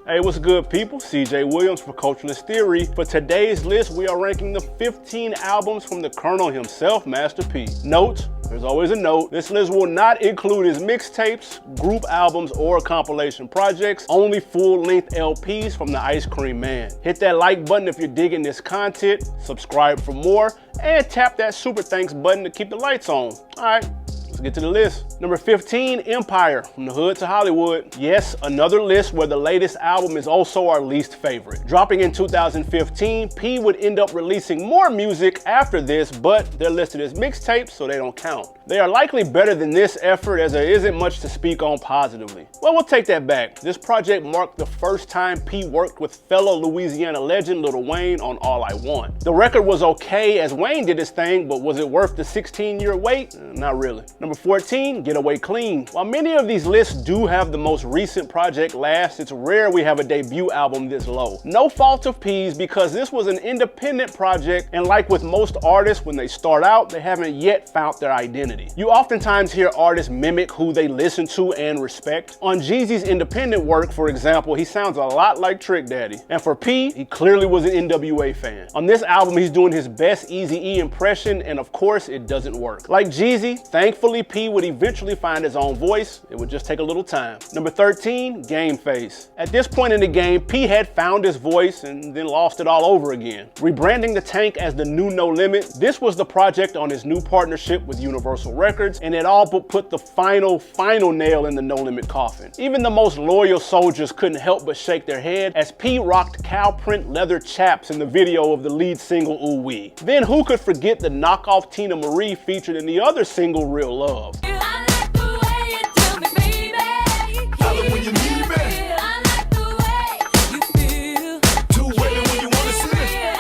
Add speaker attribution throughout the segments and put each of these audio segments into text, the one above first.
Speaker 1: Hey, what's good, people? CJ Williams for Culturalist Theory. For today's list, we are ranking the 15 albums from the Colonel himself, Master P. Note, there's always a note, this list will not include his mixtapes, group albums, or compilation projects, only full-length LPs from the Ice Cream Man. Hit that like button if you're digging this content, subscribe for more, and tap that super thanks button to keep the lights on. All right. Let's get to the list. Number 15, Empire, From the Hood to Hollywood. Yes, another list where the latest album is also our least favorite. Dropping in 2015, P would end up releasing more music after this, but they're listed as mixtapes, so they don't count. They are likely better than this effort, as there isn't much to speak on positively. Well, we'll take that back. This project marked the first time P worked with fellow Louisiana legend Lil Wayne on All I Want. The record was okay as Wayne did his thing, but was it worth the 16-year wait? Not really. Number 14, Get Away Clean. While many of these lists do have the most recent project last, it's rare we have a debut album this low. No fault of P's, because this was an independent project, and like with most artists, when they start out, they haven't yet found their identity. You oftentimes hear artists mimic who they listen to and respect. On Jeezy's independent work, for example, he sounds a lot like Trick Daddy. And for P, he clearly was an NWA fan. On this album, he's doing his best Eazy-E impression, and of course, it doesn't work. Like Jeezy, thankfully, P would eventually find his own voice. It would just take a little time. Number 13, Game Face. At this point in the game, P had found his voice and then lost it all over again. Rebranding the Tank as the new No Limit, this was the project on his new partnership with Universal Records, and it all but put the final nail in the No Limit coffin. Even the most loyal soldiers couldn't help but shake their head as P rocked cow print leather chaps in the video of the lead single Ooh Wee. Then who could forget the knockoff Tina Marie featured in the other single Real Love?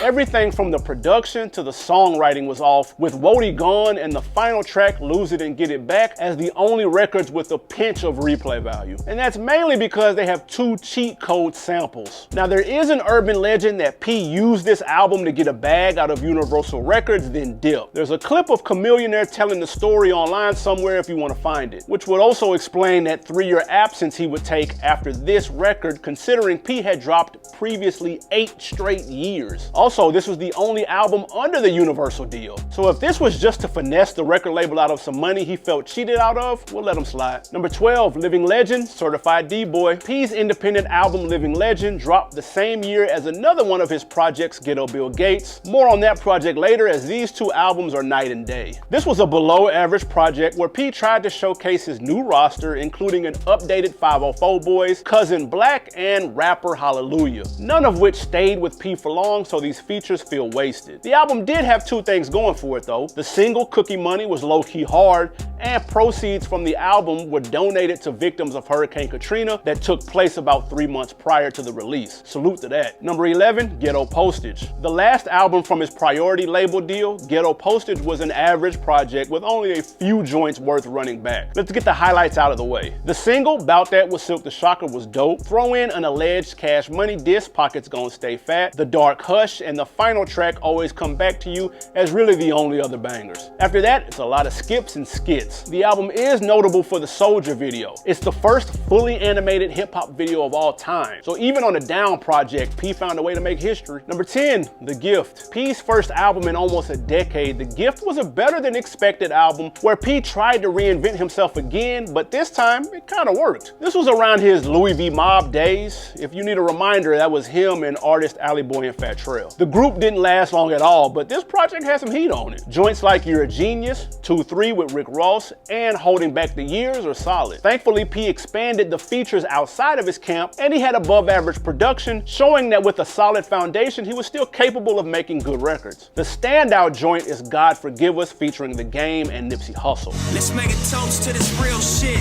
Speaker 1: Everything from the production to the songwriting was off, with Wody gone and the final track, Lose It and Get It Back, as the only records with a pinch of replay value. And that's mainly because they have two cheat code samples. Now, there is an urban legend that P used this album to get a bag out of Universal Records, then dip. There's a clip of Chamillionaire telling the story online somewhere if you want to find it, which would also explain that 3-year absence he would take after this record, considering P had dropped previously 8 straight years. Also, this was the only album under the Universal deal. So if this was just to finesse the record label out of some money he felt cheated out of, we'll let him slide. Number 12, Living Legend, Certified D-Boy. P's independent album Living Legend dropped the same year as another one of his projects, Ghetto Bill Gates. More on that project later, as these two albums are night and day. This was a below average project where P tried to showcase his new roster, including an updated 504 Boys, Cousin Black, and rapper Hallelujah. None of which stayed with P for long, so these features feel wasted. The album did have two things going for it though. The single Cookie Money was low-key hard, and proceeds from the album were donated to victims of Hurricane Katrina that took place about 3 months prior to the release. Salute to that. Number 11, Ghetto Postage. The last album from his Priority label deal, Ghetto Postage was an average project with only a few joints worth running back. Let's get the highlights out of the way. The single, Bout That with Silk the Shocker, was dope. Throw in an alleged Cash Money diss, Pockets Gon' Stay Fat, The Dark Hush, and the final track, Always Come Back to You, as really the only other bangers. After that, it's a lot of skips and skits. The album is notable for the Soldier video. It's the first fully animated hip-hop video of all time. So even on a down project, P found a way to make history. Number 10, The Gift. P's first album in almost a decade, The Gift was a better than expected album where P tried to reinvent himself again, but this time it kind of worked. This was around his Louis V Mob days. If you need a reminder, that was him and artist Alley Boy and Fat Trail. The group didn't last long at all, but this project has some heat on it. Joints like You're a Genius, 2-3 with Rick Ross, and Holding Back the Years are solid. Thankfully, P expanded the features outside of his camp, and he had above average production, showing that with a solid foundation, he was still capable of making good records. The standout joint is God Forgive Us featuring The Game and Nipsey Hussle.
Speaker 2: Let's make a toast to this real shit.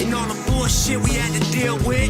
Speaker 2: And all the bullshit we had to deal with.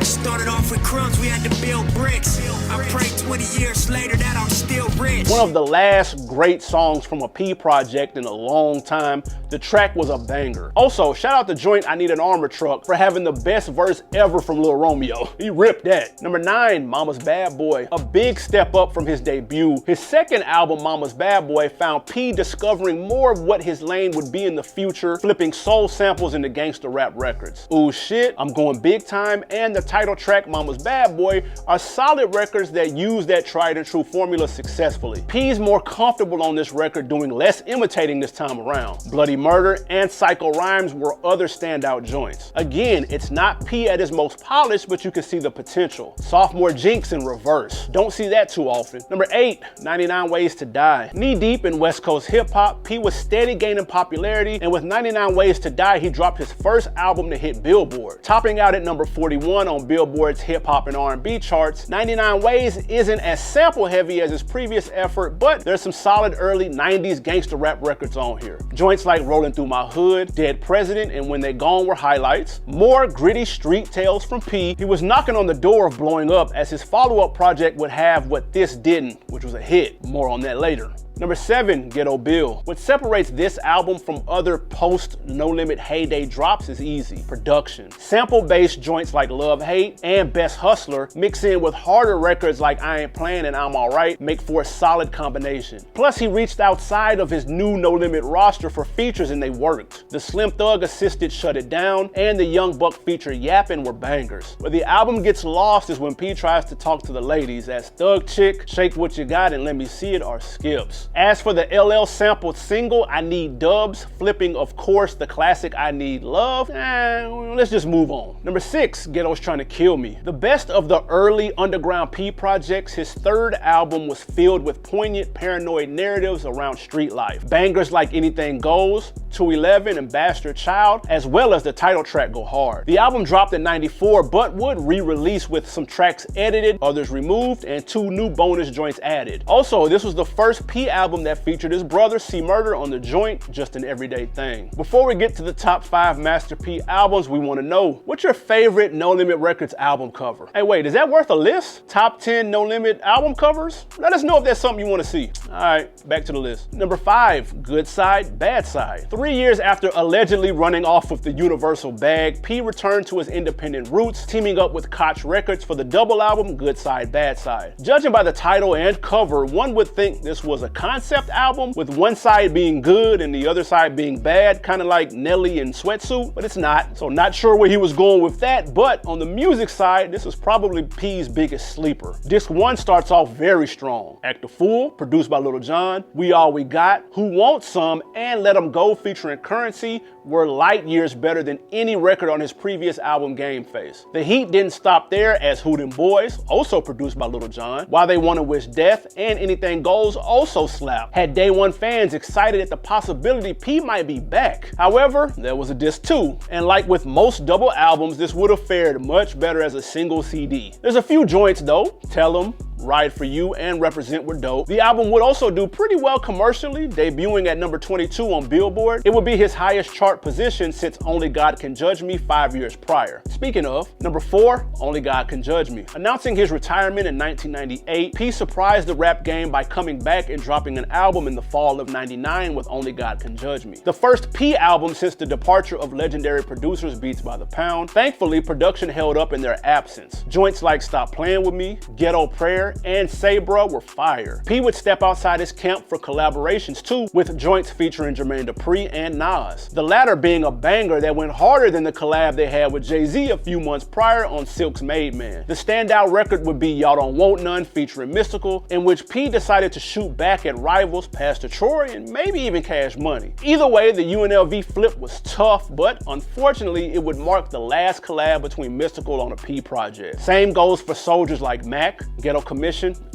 Speaker 2: Started off with crumbs, we had to build bricks. I pray 20 years later that I'm still rich.
Speaker 1: One of the last great songs from a P project in a long time. The track was a banger. Also, shout out to joint I Need an Armor Truck for having the best verse ever from Lil Romeo. He ripped that. Number 9, Mama's Bad Boy. A big step up from his debut. His second album, Mama's Bad Boy, found P discovering more of what his lane would be in the future, flipping soul samples into gangster rap records. Ooh Shit, I'm Going Big Time, and the title track, Mama's Mama's Bad Boy are solid records that use that tried and true formula successfully. P's more comfortable on this record, doing less imitating this time around. Bloody Murder and Psycho Rhymes were other standout joints. Again, it's not P at his most polished, but you can see the potential. Sophomore Jinx in reverse. Don't see that too often. Number 8, 99 Ways to Die. Knee deep in West Coast hip hop, P was steady gaining popularity, and with 99 Ways to Die, he dropped his first album to hit Billboard. Topping out at number 41 on Billboard's hip hop and R&B charts, 99 Ways isn't as sample heavy as his previous effort, but there's some solid early 90s gangster rap records on here. Joints like Rollin' Through My Hood, Dead President, and When They Gone were highlights. More gritty street tales from P. He was knocking on the door of blowing up, as his follow-up project would have what this didn't, which was a hit. More on that later. Number 7, Ghetto Bill. What separates this album from other post-No Limit heyday drops is easy: production. Sample-based joints like Love Hate and Best Hustler mix in with harder records like I Ain't Playing and I'm Alright make for a solid combination. Plus, he reached outside of his new No Limit roster for features and they worked. The Slim Thug assisted Shut It Down and the Young Buck feature Yappin' were bangers. Where the album gets lost is when P tries to talk to the ladies, as Thug Chick, Shake What You Got, and Let Me See It are skips. As for the LL sampled single, I Need Dubs, flipping, of course, the classic I Need Love, let's just move on. Number 6, Ghetto's Trying to Kill Me. The best of the early underground P projects, his third album was filled with poignant, paranoid narratives around street life. Bangers like Anything Goes, 211, and Bastard Child, as well as the title track, Go Hard. The album dropped in '94, but would re-release with some tracks edited, others removed, and 2 new bonus joints added. Also, this was the first P album that featured his brother C Murder on the joint, Just an Everyday Thing. Before we get to the top 5 Master P albums, we want to know, what's your favorite No Limit Records album cover? Hey, wait, is that worth a list? Top 10 No Limit album covers? Let us know if that's something you want to see. All right, back to the list. Number 5, Good Side, Bad Side. 3 years after allegedly running off with the Universal bag, P returned to his independent roots, teaming up with Koch Records for the double album Good Side, Bad Side. Judging by the title and cover, one would think this was a concept album with one side being good and the other side being bad, kind of like Nelly and Sweatsuit, but it's not. So not sure where he was going with that, but on the music side, this is probably P's biggest sleeper. Disc 1 starts off very strong. Act a Fool, produced by Lil Jon, We All We Got, Who Wants Some, and Let 'Em Go featuring Currency were light years better than any record on his previous album Game Face. The heat didn't stop there, as Who Them Boys, also produced by Lil Jon, Why They Wanna Wish Death, and Anything Goes also slapped. Had Day One fans excited at the possibility P might be back. However, there was a disc 2, and like with most double albums, this would have fared much better as a single CD. There's a few joints though. Tell 'Em, Ride For You, and Represent were dope. The album would also do pretty well commercially, debuting at number 22 on Billboard. It would be his highest chart position since Only God Can Judge Me 5 years prior. Speaking of, number 4, Only God Can Judge Me. Announcing his retirement in 1998, P surprised the rap game by coming back and dropping an album in the fall of '99 with Only God Can Judge Me. The first P album since the departure of legendary producers Beats by the Pound. Thankfully, production held up in their absence. Joints like Stop Playing With Me, Ghetto Prayer, and Say Bruh were fire. P would step outside his camp for collaborations too, with joints featuring Jermaine Dupri and Nas. The latter being a banger that went harder than the collab they had with Jay-Z a few months prior on Silk's Made Man. The standout record would be Y'all Don't Want None featuring Mystical, in which P decided to shoot back at rivals Pastor Troy and maybe even Cash Money. Either way, the UNLV flip was tough, but unfortunately it would mark the last collab between Mystical on a P project. Same goes for soldiers like Mac, Ghetto Commission,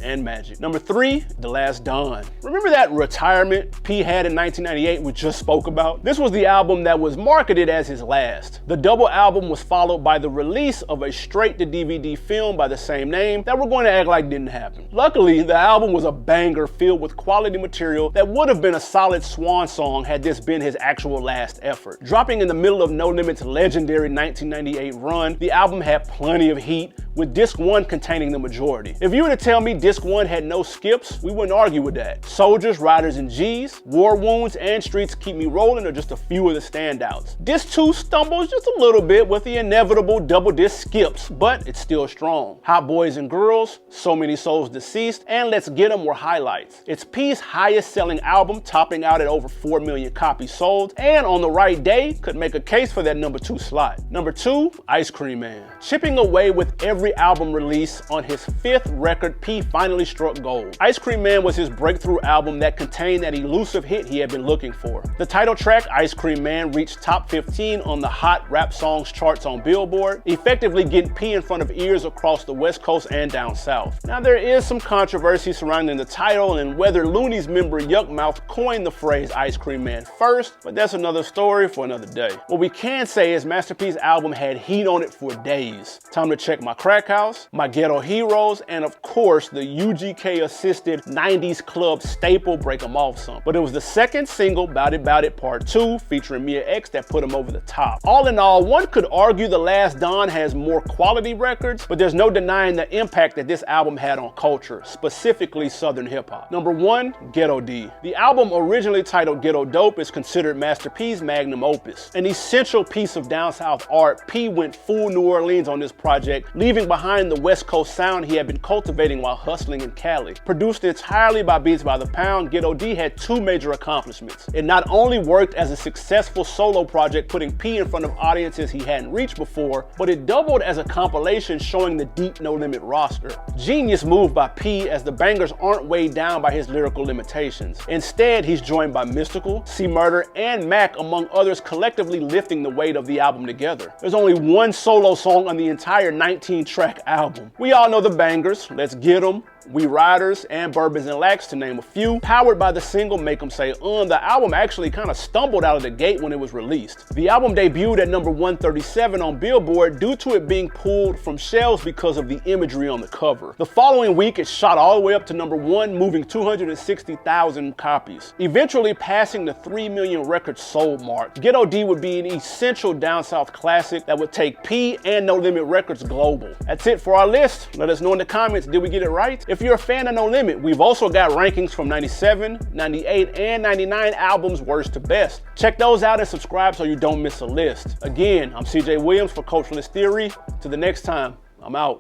Speaker 1: and Magic. Number 3, The Last Don. Remember that retirement P had in 1998 we just spoke about? This was the album that was marketed as his last. The double album was followed by the release of a straight-to-DVD film by the same name that we're going to act like didn't happen. Luckily, the album was a banger filled with quality material that would have been a solid swan song had this been his actual last effort. Dropping in the middle of No Limit's legendary 1998 run, the album had plenty of heat, with disc 1 containing the majority. If you were to tell me disc 1 had no skips, we wouldn't argue with that. Soldiers, Riders, and G's, War Wounds, and Streets Keep Me Rolling are just a few of the standouts. Disc 2 stumbles just a little bit with the inevitable double disc skips, but it's still strong. Hot Boys and Girls, So Many Souls Deceased, and Let's Get 'Em were highlights. It's P's highest selling album, topping out at over 4 million copies sold, and on the right day, could make a case for that number 2 slot. Number 2, Ice Cream Man. Chipping away with every every album release. On his 5th record, P finally struck gold. Ice Cream Man was his breakthrough album that contained that elusive hit he had been looking for. The title track, Ice Cream Man, reached top 15 on the Hot Rap Songs charts on Billboard, effectively getting P in front of ears across the West Coast and down south. Now, there is some controversy surrounding the title and whether Looney's member Yuckmouth coined the phrase Ice Cream Man first, but that's another story for another day. What we can say is Master P's album had heat on it for days. Time to Check My Crack House, My Ghetto Heroes, and of course the UGK-assisted 90s club staple Break 'Em Off song. But it was the second single, Bout It Bout It Part 2, featuring Mia X, that put him over the top. All in all, one could argue The Last Don has more quality records, but there's no denying the impact that this album had on culture, specifically Southern hip-hop. Number 1, Ghetto D. The album, originally titled Ghetto Dope, is considered Master P's magnum opus. An essential piece of down south art, P went full New Orleans on this project, leaving behind the West Coast sound he had been cultivating while hustling in Cali. Produced entirely by Beats by the Pound, Ghetto D had 2 major accomplishments. It not only worked as a successful solo project, putting P in front of audiences he hadn't reached before, but it doubled as a compilation showing the deep No Limit roster. Genius move by P, as the bangers aren't weighed down by his lyrical limitations. Instead, he's joined by Mystical, C Murder, and Mac, among others, collectively lifting the weight of the album together. There's only one solo song on the entire 19-track album. We all know the bangers, Let's Get 'Em, We Riders, and Bourbons and Lax, to name a few. Powered by the single Make 'Em Say the album actually kind of stumbled out of the gate when it was released. The album debuted at number 137 on Billboard due to it being pulled from shelves because of the imagery on the cover. The following week, it shot all the way up to number 1, moving 260,000 copies, eventually passing the 3 million records sold mark. Ghetto D would be an essential down south classic that would take P and No Limit Records global. That's it for our list. Let us know in the comments, did we get it right? If you're a fan of No Limit, we've also got rankings from 97, 98, and 99 albums worst to best. Check those out and subscribe so you don't miss a list. Again, I'm CJ Williams for Culturalist Theory. Till the next time, I'm out.